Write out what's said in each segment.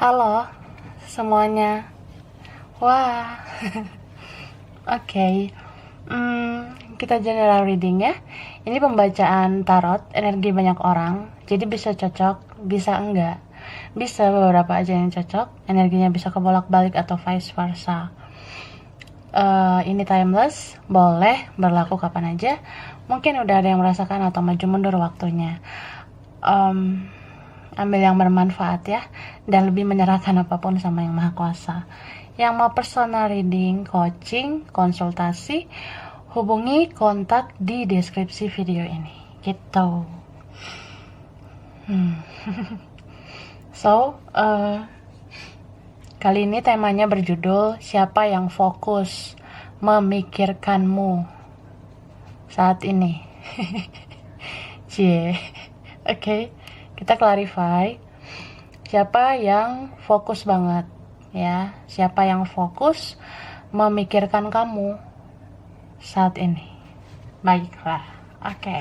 Halo semuanya. Wah, oke. Kita general reading ya. Ini pembacaan tarot energi banyak orang. Jadi bisa cocok, bisa enggak. Bisa beberapa aja yang cocok. Energinya bisa kebolak-balik atau vice versa. Ini timeless, boleh berlaku kapan aja. Mungkin udah ada yang merasakan atau maju mundur waktunya. Ambil yang bermanfaat ya, dan lebih menyerahkan apapun sama yang maha kuasa. Yang mau personal reading, coaching, konsultasi, hubungi kontak di deskripsi video ini gitu. So kali ini temanya berjudul siapa yang fokus memikirkanmu saat ini. Cie. Oke. Kita clarify siapa yang fokus banget ya, siapa yang fokus memikirkan kamu saat ini. Baiklah, oke.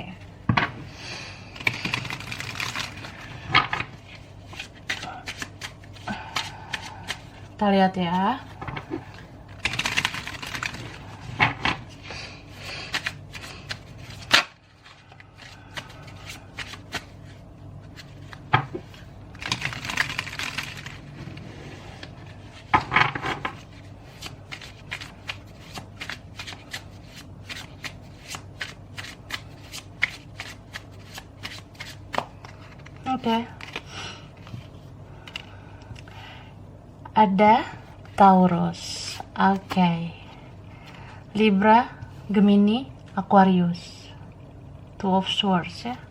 Kita lihat ya. Oke. Ada Taurus. Oke. Libra, Gemini, Aquarius. Two of Swords ya.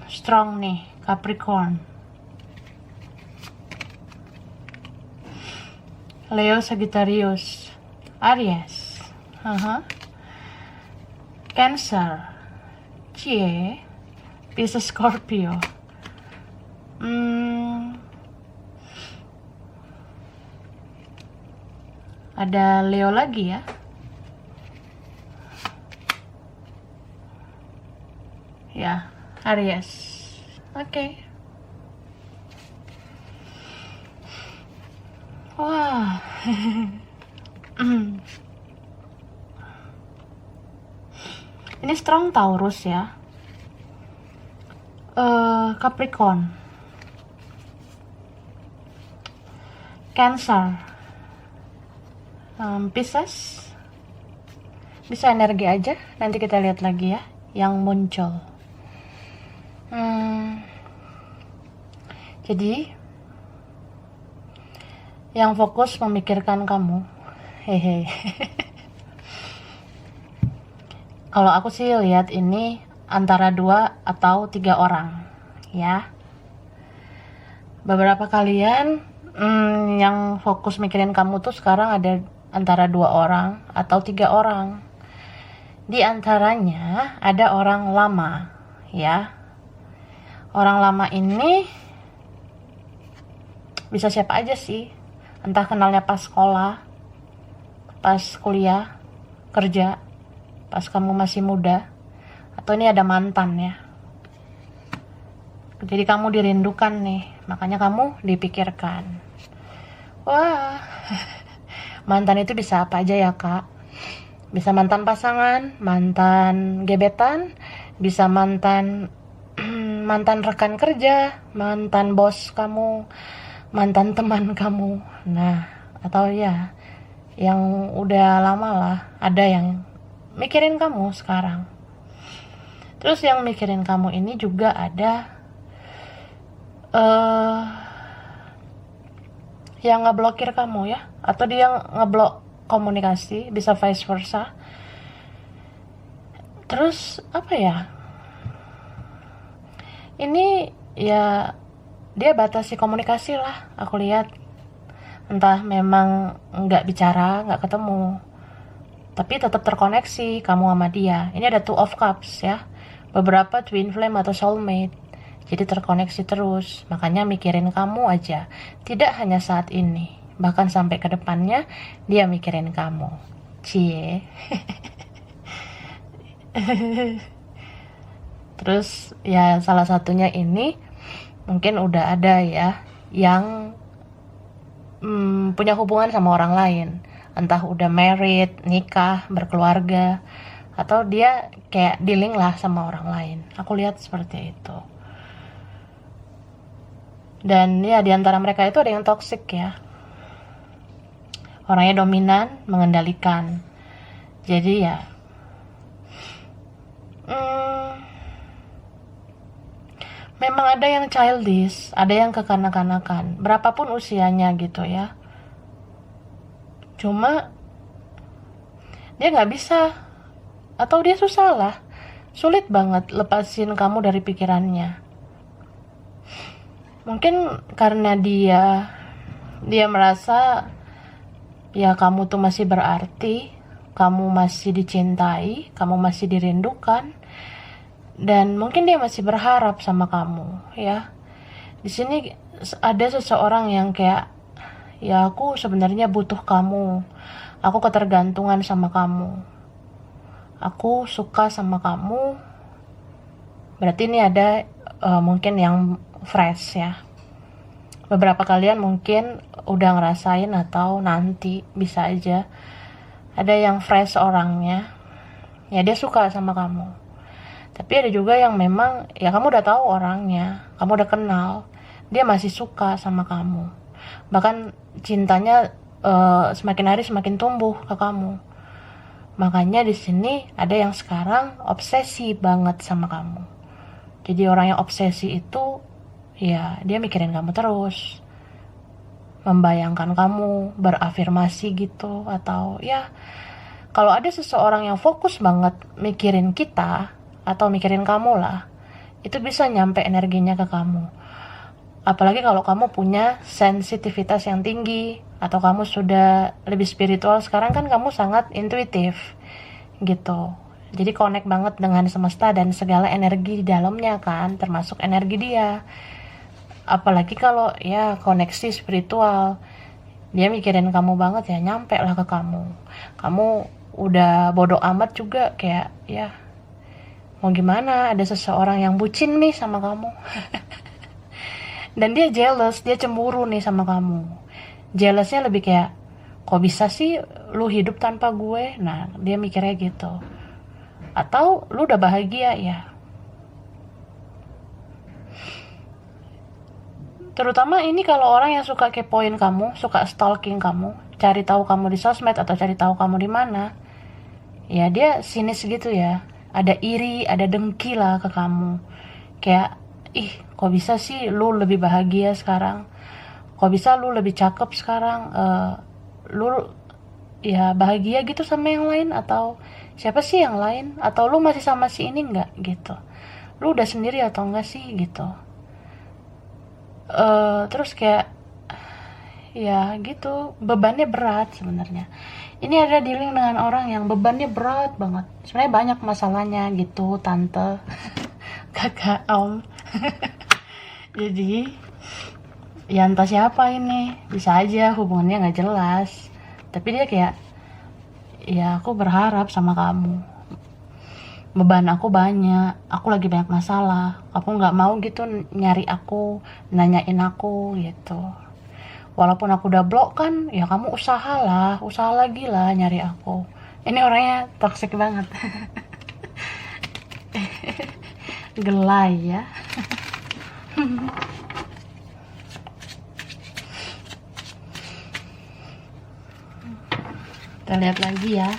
Strong nih, Capricorn. Leo, Sagittarius, Aries. Cancer. Cie, Pisces, Scorpio. Ada Leo lagi ya. Ya, Aries. Oke. Wah. Ini strong Taurus ya. Capricorn, Cancer, Pisces. Bisa energi aja. Nanti kita lihat lagi ya yang muncul. Jadi yang fokus memikirkan kamu. Hehe. Kalau aku sih lihat ini antara 2 atau 3 orang ya. Beberapa kalian yang fokus mikirin kamu tuh sekarang ada antara 2 orang atau 3 orang. Di antaranya ada orang lama ya. Orang lama ini bisa siapa aja sih. Entah kenalnya pas sekolah, pas kuliah, kerja, pas kamu masih muda, atau ini ada mantan ya. Jadi kamu dirindukan nih, makanya kamu dipikirkan. Wah, mantan itu bisa apa aja ya kak? Bisa mantan pasangan, mantan gebetan, bisa mantan rekan kerja, mantan bos kamu, mantan teman kamu. Nah, atau ya yang udah lama lah, ada yang mikirin kamu sekarang. Terus yang mikirin kamu ini juga ada yang ngeblokir kamu ya, atau dia ngeblok komunikasi, bisa vice versa. Terus apa ya, ini ya dia batasi komunikasi lah, aku lihat. Entah memang nggak bicara, nggak ketemu, tapi tetap terkoneksi kamu sama dia. Ini ada Two of Cups ya. Beberapa twin flame atau soulmate. Jadi terkoneksi terus. Makanya mikirin kamu aja. Tidak hanya saat ini, bahkan sampai ke depannya dia mikirin kamu. Cie. Terus ya salah satunya ini mungkin udah ada ya yang punya hubungan sama orang lain, entah udah married, nikah, berkeluarga, atau dia kayak dealing lah sama orang lain. Aku lihat seperti itu. Dan ya di antara mereka itu ada yang toxic ya, orangnya dominan, mengendalikan. Jadi ya memang ada yang childish, ada yang kekanak-kanakan, berapapun usianya gitu ya. Cuma dia nggak bisa, atau dia susah lah, sulit banget lepasin kamu dari pikirannya. Mungkin karena dia merasa ya kamu tuh masih berarti, kamu masih dicintai, kamu masih dirindukan, dan mungkin dia masih berharap sama kamu ya. Di sini ada seseorang yang kayak, ya aku sebenarnya butuh kamu, aku ketergantungan sama kamu, aku suka sama kamu. Berarti ini ada mungkin yang fresh ya. Beberapa kalian mungkin udah ngerasain atau nanti bisa aja ada yang fresh orangnya, ya dia suka sama kamu. Tapi ada juga yang memang ya kamu udah tahu orangnya, kamu udah kenal, dia masih suka sama kamu. Bahkan cintanya semakin hari semakin tumbuh ke kamu. Makanya di sini ada yang sekarang obsesi banget sama kamu. Jadi orang yang obsesi itu ya dia mikirin kamu terus, membayangkan kamu, berafirmasi gitu. Atau ya kalau ada seseorang yang fokus banget mikirin kita atau mikirin kamu lah, itu bisa nyampe energinya ke kamu. Apalagi kalau kamu punya sensitivitas yang tinggi, atau kamu sudah lebih spiritual. Sekarang kan kamu sangat intuitif gitu, jadi connect banget dengan semesta dan segala energi di dalamnya kan, termasuk energi dia. Apalagi kalau ya koneksi spiritual, dia mikirin kamu banget ya, nyampe lah ke kamu. Kamu udah bodoh amat juga, kayak ya mau gimana, ada seseorang yang bucin nih sama kamu. Dan dia jealous, dia cemburu nih sama kamu. Jealousnya lebih kayak, kok bisa sih lu hidup tanpa gue? Nah, dia mikirnya gitu. Atau lu udah bahagia ya. Terutama ini kalau orang yang suka kepoin kamu, suka stalking kamu, cari tahu kamu di sosmed atau cari tahu kamu di mana. Ya dia sinis gitu ya. Ada iri, ada dengki lah ke kamu. Kayak, ih kok bisa sih lu lebih bahagia sekarang? Kok bisa lu lebih cakep sekarang? Lu ya bahagia gitu sama yang lain? Atau siapa sih yang lain? Atau lu masih sama si ini nggak gitu? Lu udah sendiri atau enggak sih gitu? Terus kayak ya gitu, bebannya berat sebenarnya. Ini ada dealing dengan orang yang bebannya berat banget. Sebenarnya banyak masalahnya gitu, tante, kakak, om. Jadi ya entah siapa ini, bisa aja hubungannya nggak jelas, tapi dia kayak, ya aku berharap sama kamu, beban aku banyak, aku lagi banyak masalah, aku nggak mau gitu nyari aku, nanyain aku gitu. Walaupun aku udah blok kan, ya kamu usaha lagi lah nyari aku. Ini orangnya toxic banget. Gelai ya. Kita lihat lagi ya.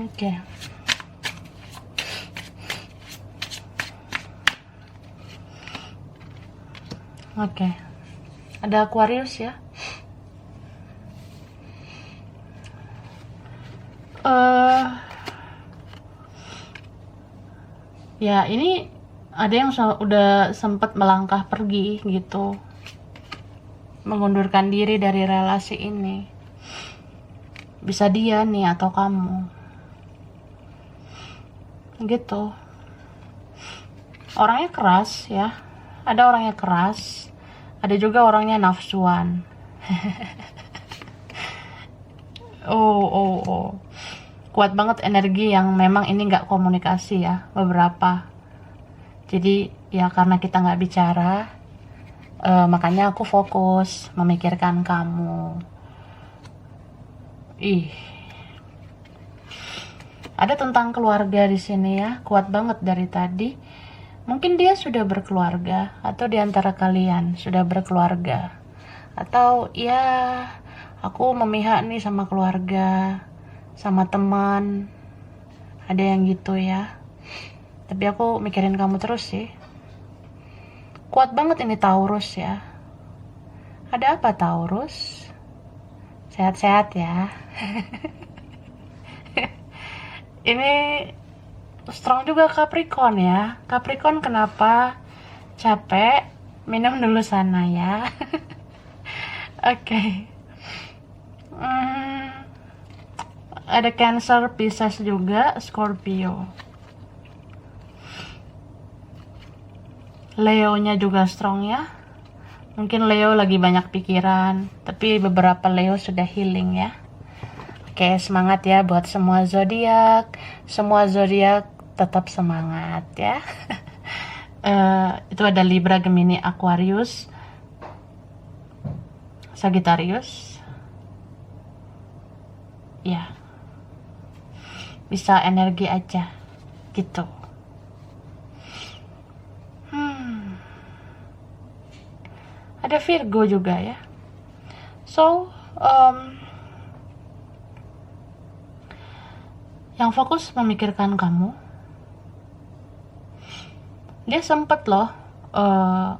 Oke. Oke. Ada Aquarius ya. Ya ini ada yang udah sempat melangkah pergi gitu, mengundurkan diri dari relasi ini. Bisa dia nih atau kamu gitu. Orangnya keras ya, ada orangnya keras, ada juga orangnya nafsuan. oh kuat banget energi yang memang ini nggak komunikasi ya, beberapa. Jadi ya karena kita nggak bicara, makanya aku fokus memikirkan kamu. Ih, ada tentang keluarga di sini ya, kuat banget dari tadi. Mungkin dia sudah berkeluarga, atau di antara kalian sudah berkeluarga, atau ya aku memihak nih sama keluarga, sama teman, ada yang gitu ya. Tapi aku mikirin kamu terus sih. Kuat banget ini Taurus ya. Ada apa Taurus? Sehat-sehat ya. Ini strong juga Capricorn ya. Capricorn kenapa? Capek? Minum dulu sana ya. Oke. Ada Cancer, Pisces juga, Scorpio. Leo-nya juga strong ya. Mungkin Leo lagi banyak pikiran, tapi beberapa Leo sudah healing ya. Oke, semangat ya buat semua zodiak. Semua zodiak tetap semangat ya. Itu ada Libra, Gemini, Aquarius, Sagittarius. Ya. Bisa energi aja gitu. Ada Virgo juga ya. So, yang fokus memikirkan kamu, dia sempet loh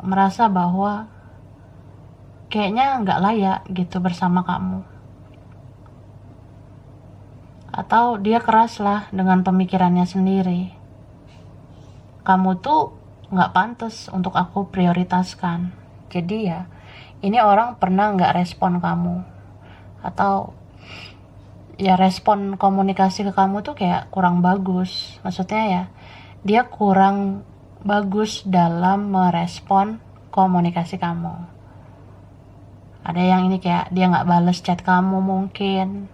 merasa bahwa kayaknya nggak layak gitu bersama kamu, atau dia keras lah dengan pemikirannya sendiri. Kamu tuh nggak pantas untuk aku prioritaskan. Jadi ya, ini orang pernah nggak respon kamu, atau ya respon komunikasi ke kamu tuh kayak kurang bagus. Maksudnya ya, dia kurang bagus dalam merespon komunikasi kamu. Ada yang ini kayak dia nggak bales chat kamu mungkin.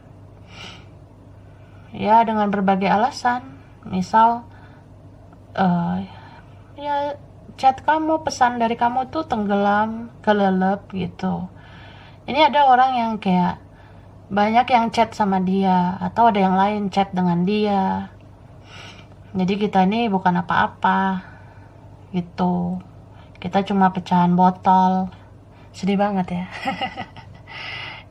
Ya dengan berbagai alasan. Misal, ya chat kamu, pesan dari kamu tuh tenggelam, kelelep gitu. Ini ada orang yang kayak banyak yang chat sama dia, atau ada yang lain chat dengan dia. Jadi kita ini bukan apa-apa gitu. Kita cuma pecahan botol. Sedih banget ya.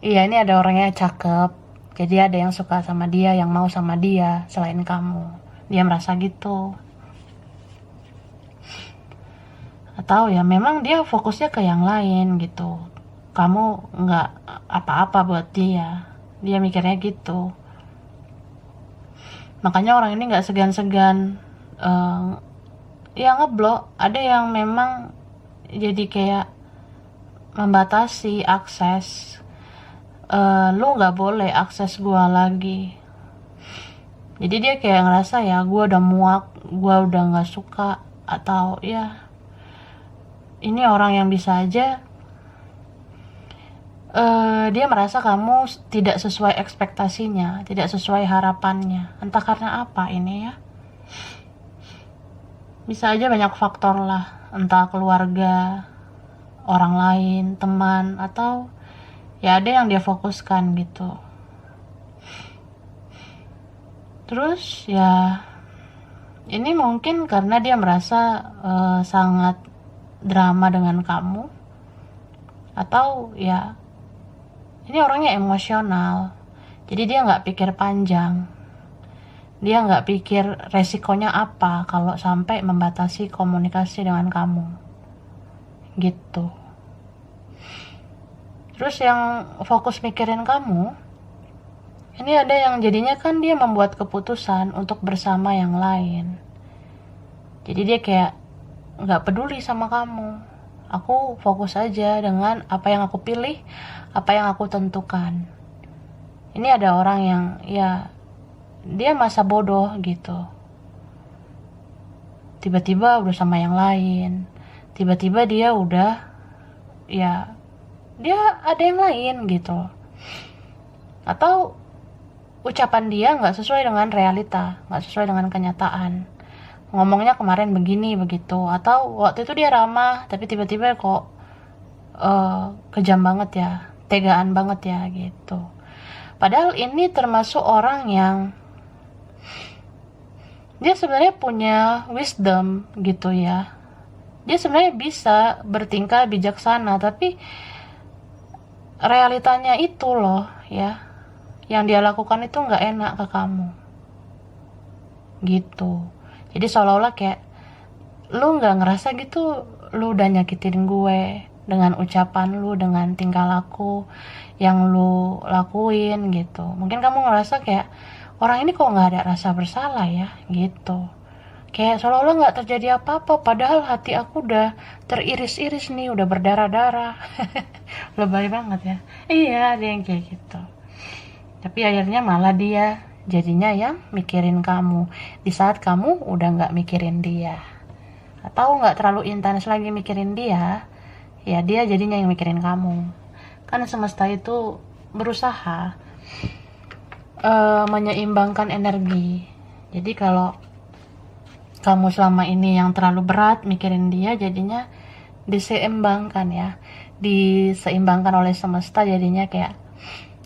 Iya, ini ada orangnya cakep. Jadi ada yang suka sama dia, yang mau sama dia selain kamu. Dia merasa gitu. Atau ya memang dia fokusnya ke yang lain gitu. Kamu nggak apa-apa buat dia. Dia mikirnya gitu. Makanya orang ini nggak segan-segan ya ngeblok. Ada yang memang jadi kayak membatasi akses. Lu nggak boleh akses gua lagi. Jadi dia kayak ngerasa ya gua udah muak, gua udah nggak suka, atau ya ini orang yang bisa aja dia merasa kamu tidak sesuai ekspektasinya, tidak sesuai harapannya. Entah karena apa ini ya. Bisa aja banyak faktor lah, entah keluarga, orang lain, teman, atau ya ada yang dia fokuskan gitu. Terus ya ini mungkin karena dia merasa sangat drama dengan kamu, atau ya ini orangnya emosional, jadi dia nggak pikir panjang, dia nggak pikir resikonya apa kalau sampai membatasi komunikasi dengan kamu gitu. Terus yang fokus mikirin kamu, ini ada yang jadinya kan dia membuat keputusan untuk bersama yang lain. Jadi dia kayak nggak peduli sama kamu. Aku fokus aja dengan apa yang aku pilih, apa yang aku tentukan. Ini ada orang yang ya dia masa bodoh gitu. Tiba-tiba udah sama yang lain. Tiba-tiba dia udah ya dia ada yang lain gitu. Atau ucapan dia nggak sesuai dengan realita, nggak sesuai dengan kenyataan. ngomongnya kemarin begini begitu, atau waktu itu dia ramah tapi tiba-tiba kok kejam banget ya, tegaan banget ya gitu. Padahal ini termasuk orang yang dia sebenarnya punya wisdom gitu ya. Dia sebenarnya bisa bertingkah bijaksana, tapi realitanya itu loh ya, yang dia lakukan itu nggak enak ke kamu gitu. Jadi seolah-olah kayak lu nggak ngerasa gitu, lu udah nyakitin gue dengan ucapan lu, dengan tingkah laku yang lu lakuin gitu. Mungkin kamu ngerasa kayak orang ini kok nggak ada rasa bersalah ya gitu, kayak seolah-olah nggak terjadi apa-apa, padahal hati aku udah teriris-iris nih, udah berdarah-darah. Lebay banget ya. Iya, ada yang kayak gitu. Tapi akhirnya malah dia jadinya yang mikirin kamu di saat kamu udah nggak mikirin dia, atau nggak terlalu intens lagi mikirin dia, ya dia jadinya yang mikirin kamu. Karena semesta itu berusaha menyeimbangkan energi. Jadi kalau kamu selama ini yang terlalu berat mikirin dia, jadinya diseimbangkan ya, diseimbangkan oleh semesta, jadinya kayak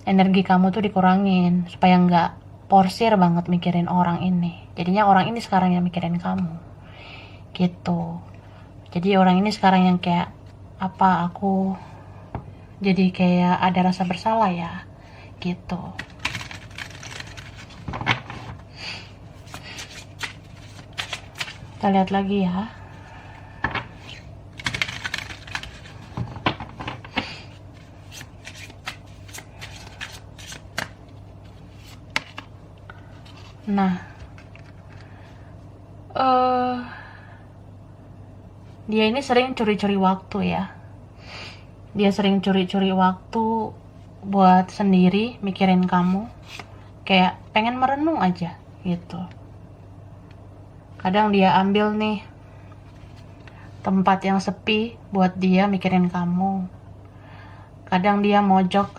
energi kamu tuh dikurangin supaya nggak porsir banget mikirin orang ini. Jadinya orang ini sekarang yang mikirin kamu gitu. Jadi orang ini sekarang yang kayak, apa aku jadi kayak ada rasa bersalah ya gitu. Kita lihat lagi ya. Nah, dia ini sering curi-curi waktu ya. Dia sering curi-curi waktu buat sendiri mikirin kamu, kayak pengen merenung aja gitu. Kadang dia ambil nih tempat yang sepi buat dia mikirin kamu. Kadang dia mojok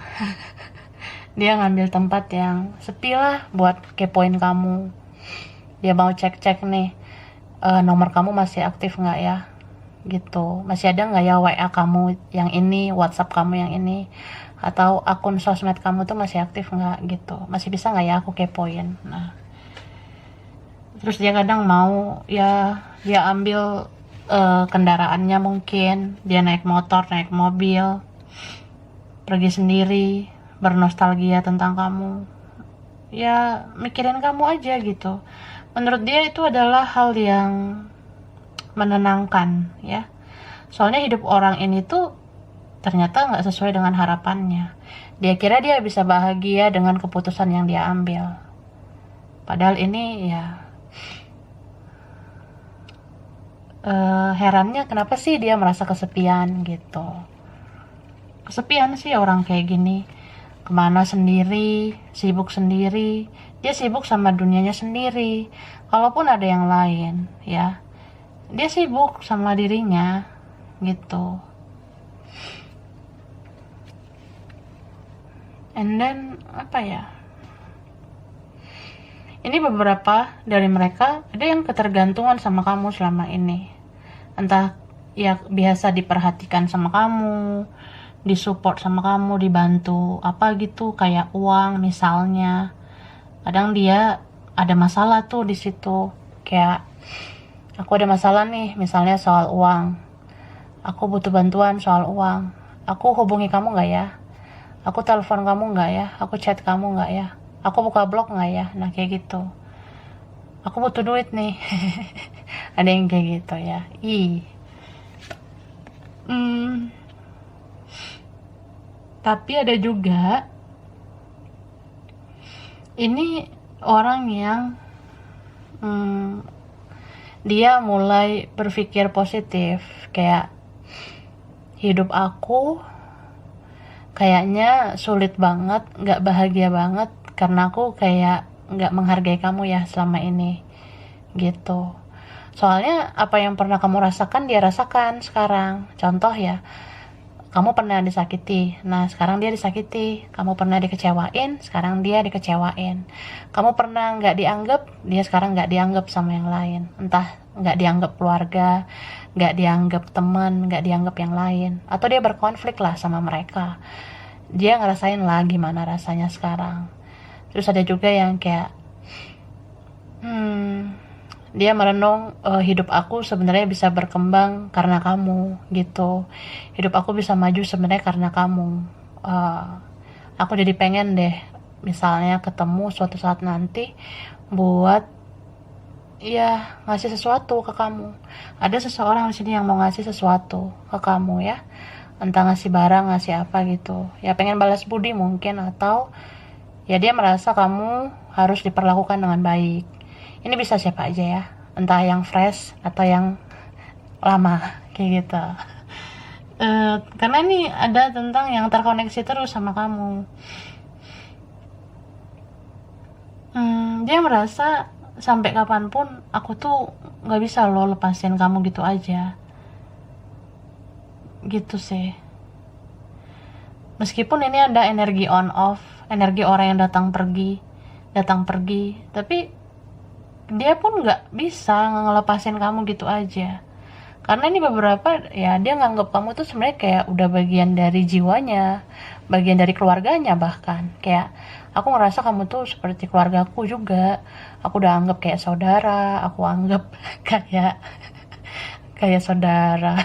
dia ngambil tempat yang sepi lah buat kepoin kamu. Dia mau cek-cek nih, nomor kamu masih aktif nggak ya gitu, masih ada nggak ya WA kamu yang ini, WhatsApp kamu yang ini, atau akun sosmed kamu tuh masih aktif nggak gitu, masih bisa nggak ya aku kepoin. Nah, terus dia kadang mau ya, dia ambil kendaraannya, mungkin dia naik motor, naik mobil, pergi sendiri, bernostalgia tentang kamu, ya mikirin kamu aja gitu. Menurut dia itu adalah hal yang menenangkan ya, soalnya hidup orang ini tuh ternyata nggak sesuai dengan harapannya. Dia kira dia bisa bahagia dengan keputusan yang dia ambil, padahal ini ya herannya kenapa sih dia merasa kesepian gitu. Kesepian sih orang kayak gini, kemana sendiri, sibuk sendiri, dia sibuk sama dunianya sendiri. Kalaupun ada yang lain ya, dia sibuk sama dirinya gitu. And then apa ya, ini beberapa dari mereka ada yang ketergantungan sama kamu selama ini, entah ya biasa diperhatikan sama kamu, disupport sama kamu, dibantu apa gitu, kayak uang misalnya. Kadang dia ada masalah tuh di situ, kayak aku ada masalah nih misalnya soal uang, aku butuh bantuan soal uang, aku hubungi kamu nggak ya, aku telepon kamu nggak ya, aku chat kamu nggak ya, aku buka blog nggak ya. Nah kayak gitu, aku butuh duit nih. Ada yang kayak gitu ya. Tapi ada juga ini orang yang dia mulai berpikir positif, kayak hidup aku kayaknya sulit banget, nggak bahagia banget karena aku kayak nggak menghargai kamu ya selama ini gitu. Soalnya apa yang pernah kamu rasakan dia rasakan sekarang. Contoh ya, Kamu pernah disakiti, nah sekarang dia disakiti. Kamu pernah dikecewain, sekarang dia dikecewain. Kamu pernah nggak dianggap, dia sekarang nggak dianggap sama yang lain. Entah nggak dianggap keluarga, nggak dianggap teman, nggak dianggap yang lain. Atau dia berkonflik lah sama mereka. Dia ngerasain lah gimana rasanya sekarang. Terus ada juga yang kayak, dia merenung, hidup aku sebenarnya bisa berkembang karena kamu gitu. Hidup aku bisa maju sebenarnya karena kamu. Eh, aku jadi pengen deh misalnya ketemu suatu saat nanti buat ya ngasih sesuatu ke kamu. Ada seseorang di sini yang mau ngasih sesuatu ke kamu ya. Entah ngasih barang, ngasih apa gitu. Ya pengen balas budi mungkin, atau ya dia merasa kamu harus diperlakukan dengan baik. Ini bisa siapa aja ya, entah yang fresh atau yang lama kayak gitu. Karena ini ada tentang yang terkoneksi terus sama kamu. Dia merasa sampai kapanpun aku tuh nggak bisa lo lepasin kamu gitu aja, gitu sih. Meskipun ini ada energi on off, energi orang yang datang pergi, tapi dia pun nggak bisa ngelepasin kamu gitu aja. Karena ini beberapa ya dia nganggap kamu tuh sebenarnya kayak udah bagian dari jiwanya, bagian dari keluarganya bahkan. Kayak aku ngerasa kamu tuh seperti keluargaku juga. Aku udah anggap kayak saudara, aku anggap kayak kayak saudara.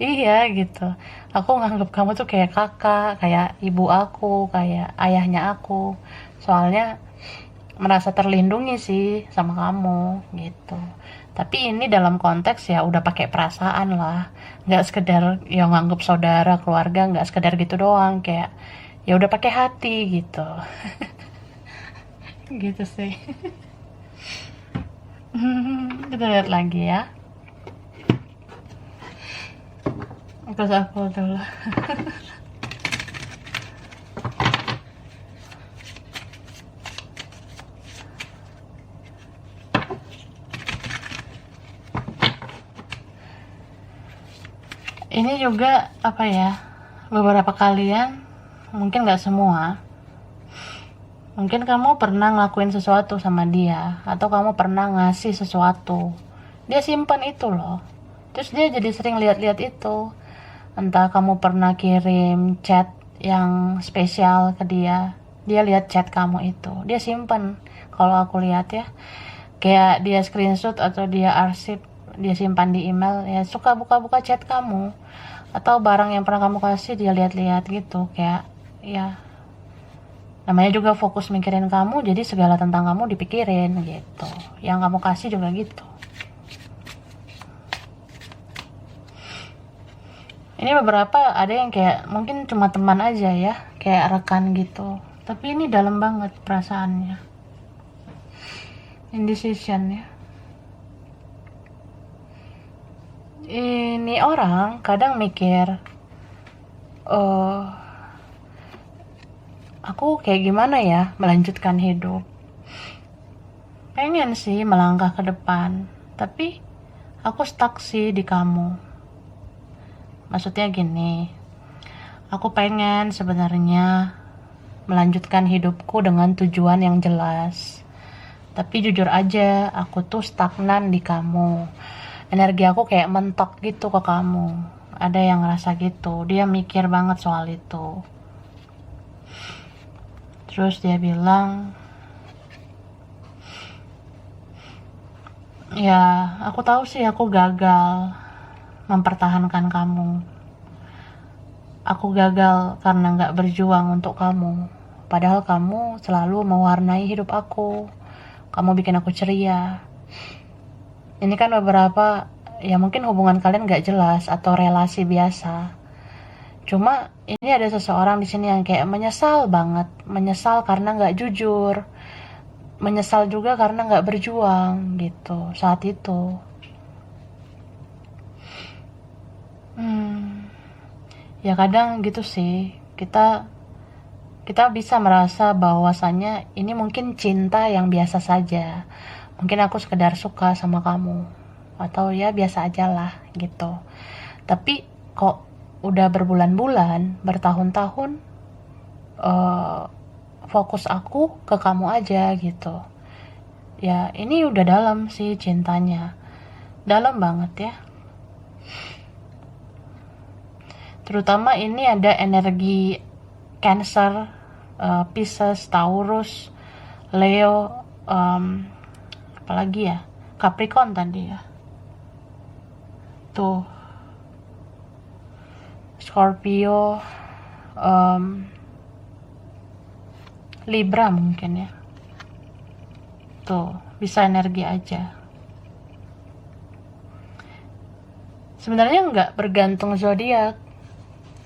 Iya gitu. Aku nganggap kamu tuh kayak kakak, kayak ibu aku, kayak ayahnya aku. Soalnya merasa terlindungi sih sama kamu gitu. Tapi ini dalam konteks ya udah pakai perasaan lah, nggak sekedar yang nganggep saudara keluarga, nggak sekedar gitu doang, kayak ya udah pakai hati gitu. Gitu sih. Kita lihat lagi ya. Terus aku dulu. Ini juga apa ya, beberapa kalian, mungkin nggak semua, mungkin kamu pernah ngelakuin sesuatu sama dia, atau kamu pernah ngasih sesuatu, dia simpan itu loh, terus dia jadi sering lihat-lihat itu. Entah kamu pernah kirim chat yang spesial ke dia, dia lihat chat kamu itu, dia simpan. Kalau aku lihat ya, kayak dia screenshot atau dia arsip, dia simpan di email, ya suka buka-buka chat kamu atau barang yang pernah kamu kasih, dia lihat-lihat gitu. Kayak ya namanya juga fokus mikirin kamu, jadi segala tentang kamu dipikirin gitu, yang kamu kasih juga gitu. Ini beberapa ada yang kayak mungkin cuma teman aja ya, kayak rekan gitu, tapi ini dalam banget perasaannya. Indecision ya. Ini orang kadang mikir, aku kayak gimana ya melanjutkan hidup. Pengen sih melangkah ke depan, tapi aku stuck sih di kamu. Maksudnya gini, aku pengen sebenarnya melanjutkan hidupku dengan tujuan yang jelas. Tapi jujur aja, aku tuh stagnan di kamu. Energi aku kayak mentok gitu ke kamu. Ada yang ngerasa gitu, dia mikir banget soal itu. Terus dia bilang, ya aku tahu sih aku gagal mempertahankan kamu. Aku gagal karena gak berjuang untuk kamu. Padahal kamu selalu mewarnai hidup aku. Kamu bikin aku ceria. Ini kan beberapa, ya mungkin hubungan kalian gak jelas atau relasi biasa. Cuma ini ada seseorang di sini yang kayak menyesal banget. Menyesal karena gak jujur. Menyesal juga karena gak berjuang gitu saat itu. Ya kadang gitu sih, kita bisa merasa bahwasannya ini mungkin cinta yang biasa saja, mungkin aku sekedar suka sama kamu, atau ya biasa aja lah gitu. Tapi kok udah berbulan-bulan, bertahun-tahun, fokus aku ke kamu aja gitu. Ya ini udah dalam sih cintanya, dalam banget ya. Terutama ini ada energi Cancer, Pisces, Taurus, Leo, apalagi ya, Capricorn tadi ya, tuh Scorpio, Libra mungkin ya, tuh bisa energi aja. Sebenarnya nggak bergantung zodiak,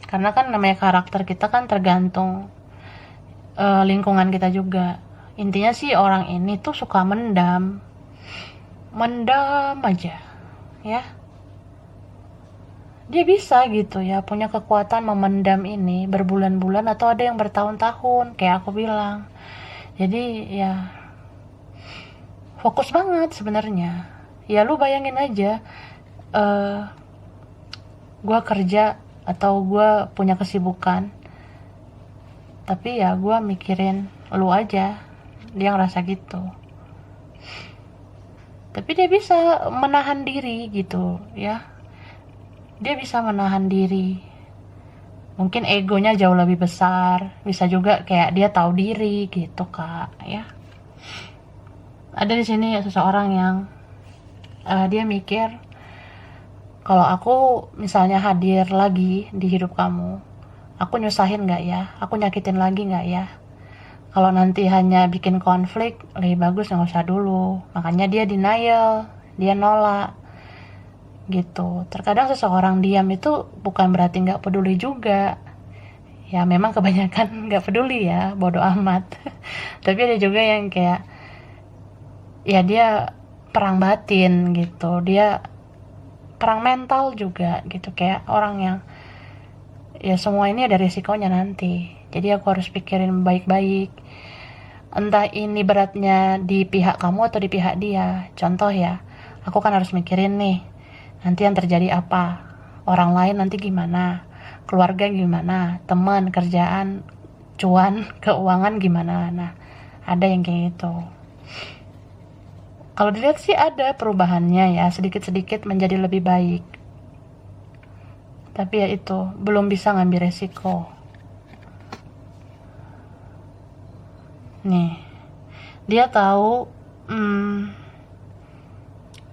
karena kan namanya karakter kita kan tergantung lingkungan kita juga. Intinya sih orang ini tuh suka mendam aja ya. Dia bisa gitu ya, punya kekuatan memendam ini berbulan-bulan atau ada yang bertahun-tahun kayak aku bilang. Jadi ya fokus banget sebenarnya. Ya lu bayangin aja, gue kerja atau gue punya kesibukan, tapi ya gue mikirin lu aja. Dia ngerasa gitu, tapi dia bisa menahan diri gitu ya. Dia bisa menahan diri, mungkin egonya jauh lebih besar, bisa juga kayak dia tahu diri gitu kak ya. Ada di sini seseorang yang dia mikir, kalau aku misalnya hadir lagi di hidup kamu, aku nyusahin nggak ya, aku nyakitin lagi nggak ya. Kalau nanti hanya bikin konflik, lebih bagus nggak usah dulu. Makanya dia denial, dia nolak gitu. Terkadang seseorang diam itu bukan berarti nggak peduli juga. Ya memang kebanyakan nggak peduli ya, bodoh amat. Tapi ada juga yang kayak, ya dia perang batin gitu. Dia perang mental juga gitu. Kayak orang yang, ya semua ini ada risikonya nanti. Jadi aku harus pikirin baik-baik. Entah ini beratnya di pihak kamu atau di pihak dia. Contoh ya, aku kan harus mikirin nih, nanti yang terjadi apa, orang lain nanti gimana, keluarga gimana, teman, kerjaan, cuan, keuangan gimana. Nah ada yang kayak gitu. Kalau dilihat sih ada perubahannya ya, sedikit-sedikit menjadi lebih baik. Tapi ya itu, belum bisa ngambil resiko. Nih, dia tahu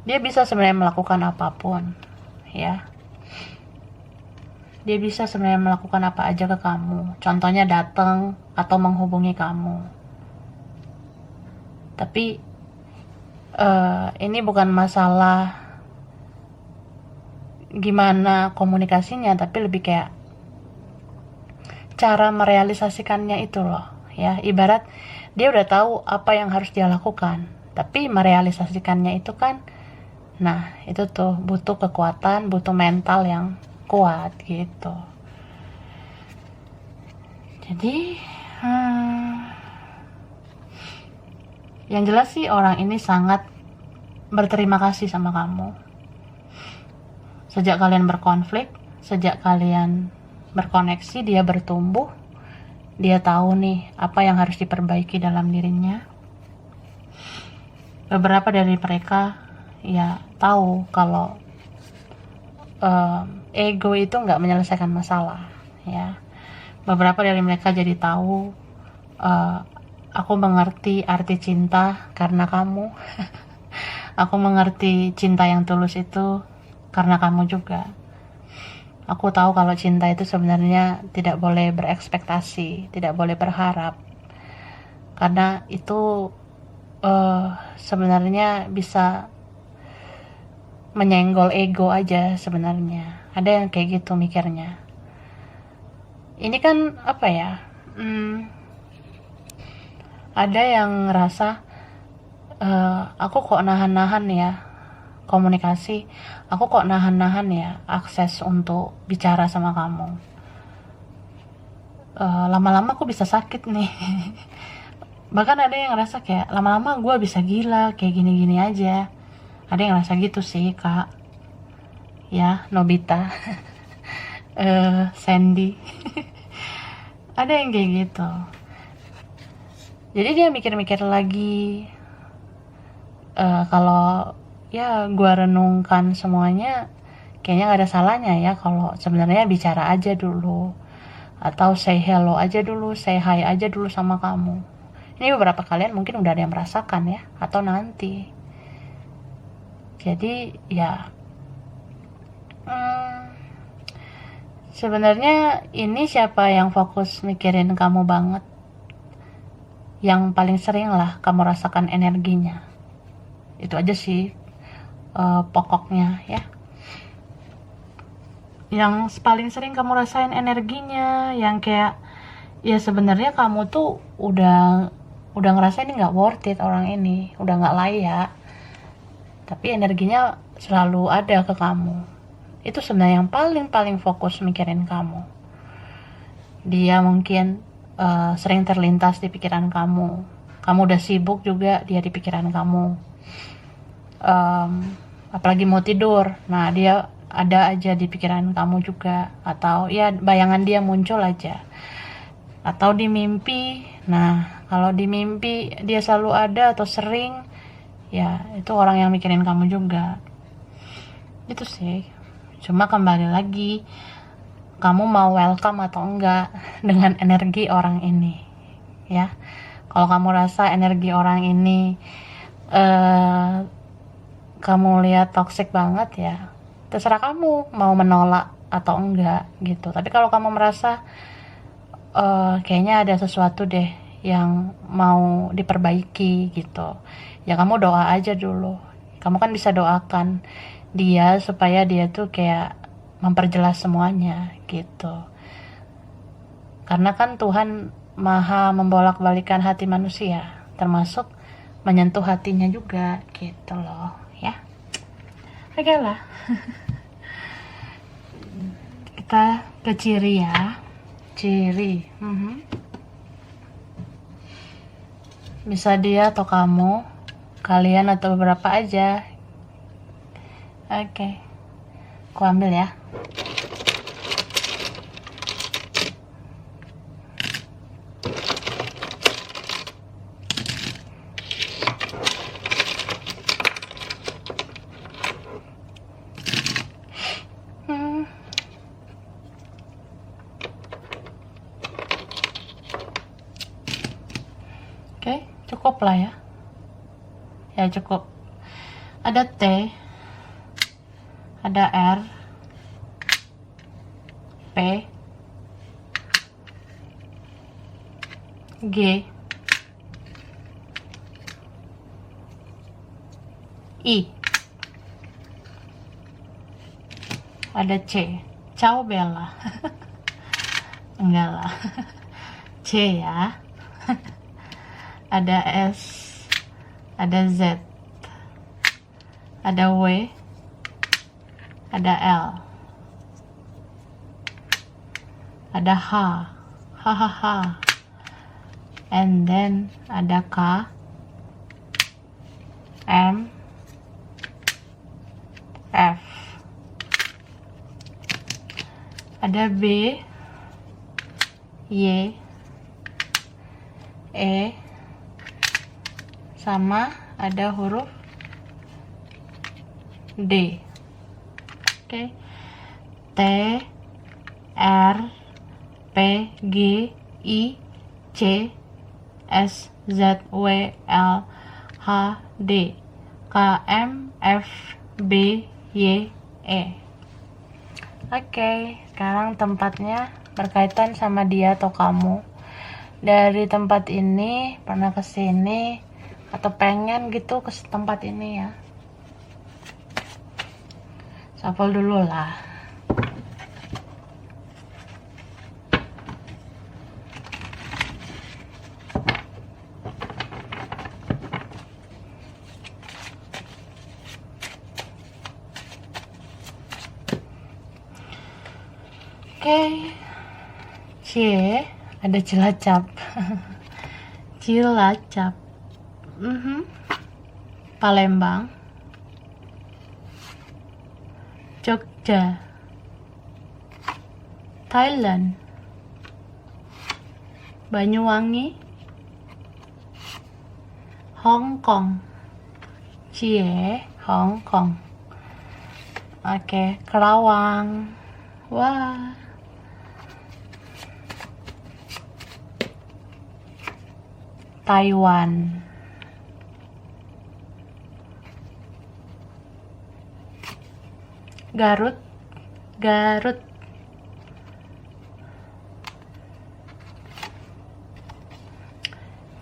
dia bisa sebenarnya melakukan apapun ya. Dia bisa sebenarnya melakukan apa aja ke kamu, contohnya datang atau menghubungi kamu. Tapi ini bukan masalah gimana komunikasinya, tapi lebih kayak cara merealisasikannya itu loh ya. Ibarat dia udah tahu apa yang harus dia lakukan, tapi merealisasikannya itu kan, nah itu tuh butuh kekuatan, butuh mental yang kuat gitu. Jadi yang jelas sih orang ini sangat berterima kasih sama kamu. Sejak kalian berkonflik, sejak kalian berkoneksi, dia bertumbuh. Dia tahu nih apa yang harus diperbaiki dalam dirinya. Beberapa dari mereka ya tahu kalau ego itu nggak menyelesaikan masalah ya. Beberapa dari mereka jadi tahu, aku mengerti arti cinta karena kamu. Aku mengerti cinta yang tulus itu karena kamu juga. Aku tahu kalau cinta itu sebenarnya tidak boleh berekspektasi, tidak boleh berharap, karena itu sebenarnya bisa menyenggol ego aja sebenarnya. Ada yang kayak gitu mikirnya. Ini kan apa ya, ada yang ngerasa aku kok nahan-nahan ya komunikasi, aku kok nahan-nahan ya akses untuk bicara sama kamu, lama-lama aku bisa sakit nih. Bahkan ada yang ngerasa kayak lama-lama gue bisa gila kayak gini-gini aja. Ada yang ngerasa gitu sih kak ya, Nobita. Sandy. Ada yang kayak gitu. Jadi dia mikir-mikir lagi. Kalau ya gue renungkan semuanya, kayaknya gak ada salahnya ya kalau sebenarnya bicara aja dulu, atau say hello aja dulu, say hi aja dulu sama kamu. Ini beberapa kalian mungkin udah ada yang merasakan ya, atau nanti. Jadi ya sebenarnya ini siapa yang fokus mikirin kamu banget, yang paling sering lah kamu rasakan energinya. Itu aja sih pokoknya ya. Yang paling sering kamu rasain energinya, yang kayak ya sebenarnya kamu tuh udah ngerasa ini nggak worth it, orang ini udah nggak layak, tapi energinya selalu ada ke kamu. Itu sebenarnya yang paling fokus mikirin kamu. Dia mungkin sering terlintas di pikiran kamu. Kamu udah sibuk juga, dia di pikiran kamu. Apalagi mau tidur, nah dia ada aja di pikiran kamu juga. Atau ya bayangan dia muncul aja. Atau di mimpi. Nah kalau di mimpi dia selalu ada atau sering, ya itu orang yang mikirin kamu juga. Itu sih. Cuma kembali lagi, kamu mau welcome atau enggak dengan energi orang ini ya. Kalau kamu rasa energi orang ini kamu lihat toxic banget, ya terserah kamu mau menolak atau enggak gitu. Tapi kalau kamu merasa kayaknya ada sesuatu deh yang mau diperbaiki gitu, ya kamu doa aja dulu. Kamu kan bisa doakan dia supaya dia tuh kayak memperjelas semuanya gitu. Karena kan Tuhan maha membolak-balikan hati manusia, termasuk menyentuh hatinya juga gitu loh ya. Oke lah. Kita ke ciri ya. Ciri bisa dia atau kamu, kalian atau beberapa aja. Oke, aku ambil ya. Oke, cukup lah ya. Ya cukup. Ada T, ada R, P, G, I, ada C. Ciao Bella. Enggak lah. C ya. Ada S, ada Z, ada W, ada L, ada H, hahaha, and then ada K, M, F, ada B, Y, E, sama ada huruf D. Oke. T, R, P, G, I, C, S, Z, W, L, H, D, K, M, F, B, Y, E. Oke, sekarang tempatnya berkaitan sama dia atau kamu. Dari tempat ini pernah kesini atau pengen gitu ke tempat ini ya. Shuffle dulu lah. Oke. C, ada Cilacap. Cilacap. Palembang, Jogja, Thailand, Banyuwangi, Hong Kong, cie, Hong Kong. Oke, Kerawang, wah, Taiwan, Garut, Garut,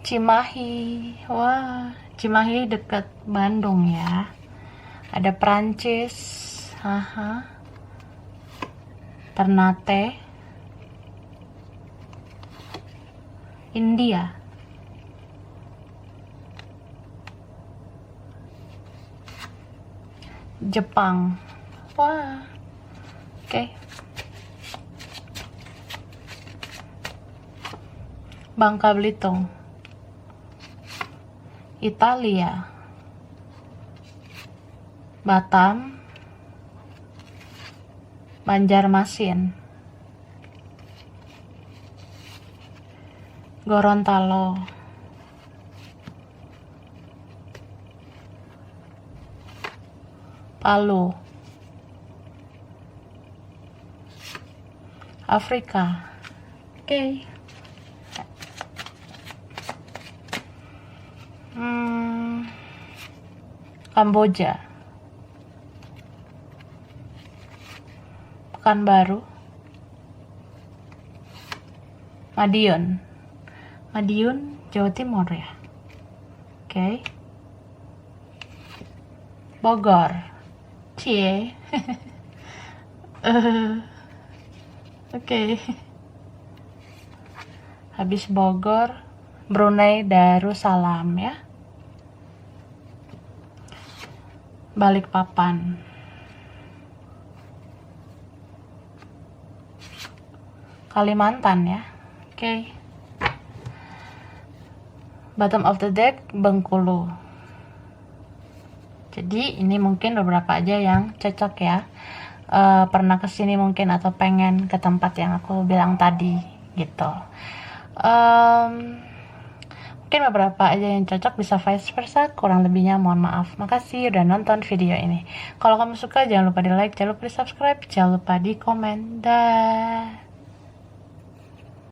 Cimahi, wah, Cimahi dekat Bandung ya. Ada Prancis, haha, Ternate, India, Jepang, wah, oke. Bangka Belitung, Italia, Batam, Banjarmasin, Gorontalo, Palu, Afrika. Oke. Kamboja, Pekanbaru, Madiun, Jawa Timur ya. Oke. Bogor, cie. Oke. Habis Bogor, Brunei Darussalam ya. Balikpapan, Kalimantan ya. Oke. Bottom of the deck, Bengkulu. Jadi ini mungkin beberapa aja yang cocok ya. Pernah kesini mungkin atau pengen ke tempat yang aku bilang tadi gitu. Mungkin beberapa aja yang cocok, bisa vice versa, kurang lebihnya mohon maaf. Makasih udah nonton video ini. Kalau kamu suka jangan lupa di like, jangan lupa di subscribe, jangan lupa di komen. Dah.